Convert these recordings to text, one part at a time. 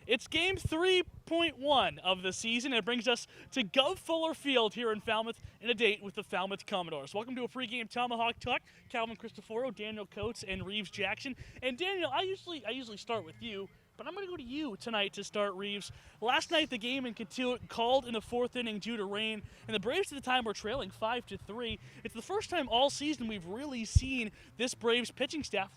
It's game 3.1 of the season. It brings us to Gov Fuller Field here in Falmouth in a date with the Falmouth Commodores. Welcome to a pregame Tomahawk Talk. Calvin Christoforo, Daniel Coates, and Reeves Jackson. And Daniel, I usually start with you, but I'm going to go to you tonight to start, Reeves. Last night, the game in Kentuit called in the fourth inning due to rain, and the Braves at the time were trailing 5-3. It's the first time all season we've really seen this Braves pitching staff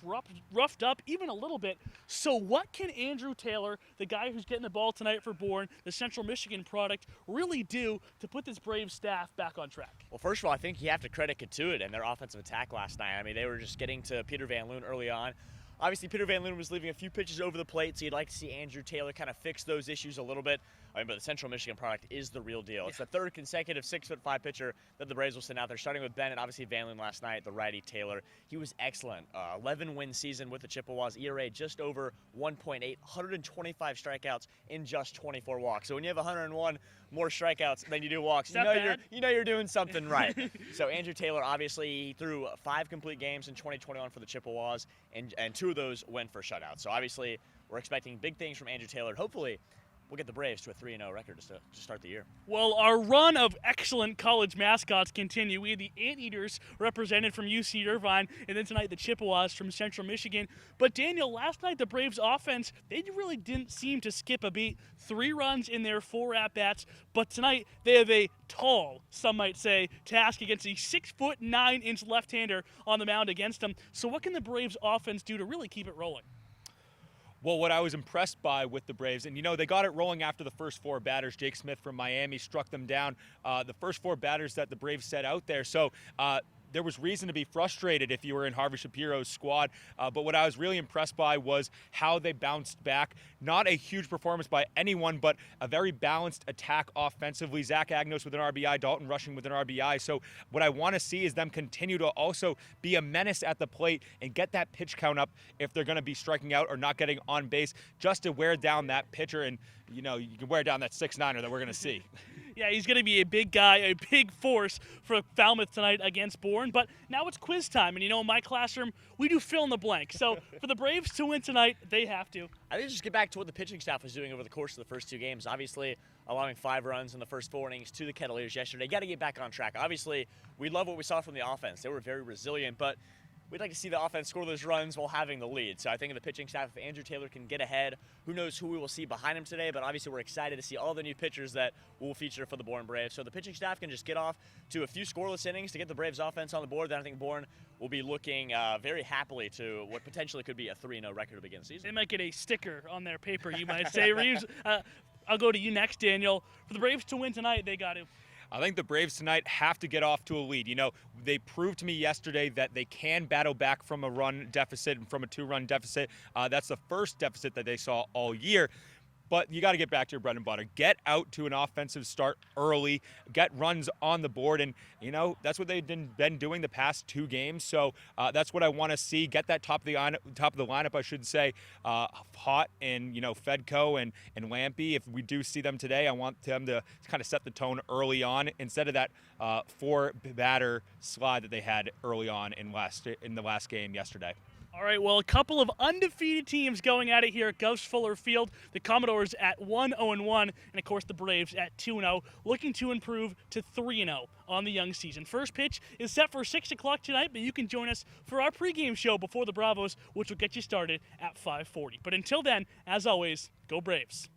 roughed up even a little bit. So what can Andrew Taylor, the guy who's getting the ball tonight for Bourne, the Central Michigan product, really do to put this Braves staff back on track? Well, first of all, I think you have to credit Kentuit and their offensive attack last night. I mean, they were just getting to Peter Van Loon early on. Obviously, Peter Van Loon was leaving a few pitches over the plate, so you'd like to see Andrew Taylor kind of fix those issues a little bit. I mean, but the Central Michigan product is the real deal. It's the third consecutive 6'5" pitcher that the Braves will send out there, starting with Bennett, obviously Van Loon last night, the righty Taylor. He was excellent. 11-win season with the Chippewas, ERA just over 1.8, 125 strikeouts in just 24 walks. So when you have 101 more strikeouts than you do walks, you know you're doing something right. So Andrew Taylor, obviously, he threw 5 complete games in 2021 for the Chippewas, and 2 of those went for shutouts. So obviously, we're expecting big things from Andrew Taylor. Hopefully, we'll get the Braves to a 3-0 record to start the year. Well, our run of excellent college mascots continue. We had the Anteaters represented from UC Irvine, and then tonight the Chippewas from Central Michigan. But Daniel, last night the Braves offense, they really didn't seem to skip a beat. 3 runs in their 4 at-bats, but tonight they have a tall, some might say, task against a 6'9" left-hander on the mound against them. So what can the Braves offense do to really keep it rolling? Well, what I was impressed by with the Braves, and they got it rolling after the first 4 batters. Jake Smith from Miami struck them down, the first 4 batters that the Braves set out there. So there was reason to be frustrated if you were in Harvey Shapiro's squad. But what I was really impressed by was how they bounced back. Not a huge performance by anyone, but a very balanced attack offensively. Zach Agnos with an RBI, Dalton Rushing with an RBI. So what I want to see is them continue to also be a menace at the plate and get that pitch count up if they're going to be striking out or not getting on base, just to wear down that pitcher. And, you can wear down that 6'9" that we're going to see. Yeah, he's going to be a big guy, a big force for Falmouth tonight against Bourne. But now it's quiz time. And, in my classroom, we do fill in the blank. So for the Braves to win tonight, they have to. I think just get back to what the pitching staff was doing over the course of the first 2 games. Obviously, allowing 5 runs in the first 4 innings to the Kettleers yesterday. Got to get back on track. Obviously, we love what we saw from the offense. They were very resilient, but we'd like to see the offense score those runs while having the lead. So I think in the pitching staff, if Andrew Taylor can get ahead, who knows who we will see behind him today. But obviously we're excited to see all the new pitchers that will feature for the Bourne Braves. So the pitching staff can just get off to a few scoreless innings to get the Braves offense on the board. Then I think Bourne will be looking very happily to what potentially could be a 3-0 record to begin the season. They might get a sticker on their paper, you might say. Reeves, I'll go to you next, Daniel. For the Braves to win tonight, they got to. I think the Braves tonight have to get off to a lead. They proved to me yesterday that they can battle back from a run deficit and from a 2-run deficit. That's the first deficit that they saw all year. But you got to get back to your bread and butter. Get out to an offensive start early. Get runs on the board. And, that's what they've been doing the past 2 games. So that's what I want to see. Get that top of the lineup, I should say, hot and, Fedco and Lampy. If we do see them today, I want them to kind of set the tone early on instead of that 4-batter slide that they had early on in the last game yesterday. All right, well, a couple of undefeated teams going at it here at Gov Fuller Field. The Commodores at 1-0-1, and of course the Braves at 2-0, looking to improve to 3-0 on the young season. First pitch is set for 6 o'clock tonight, but you can join us for our pregame show before the Bravos, which will get you started at 5:40. But until then, as always, go Braves.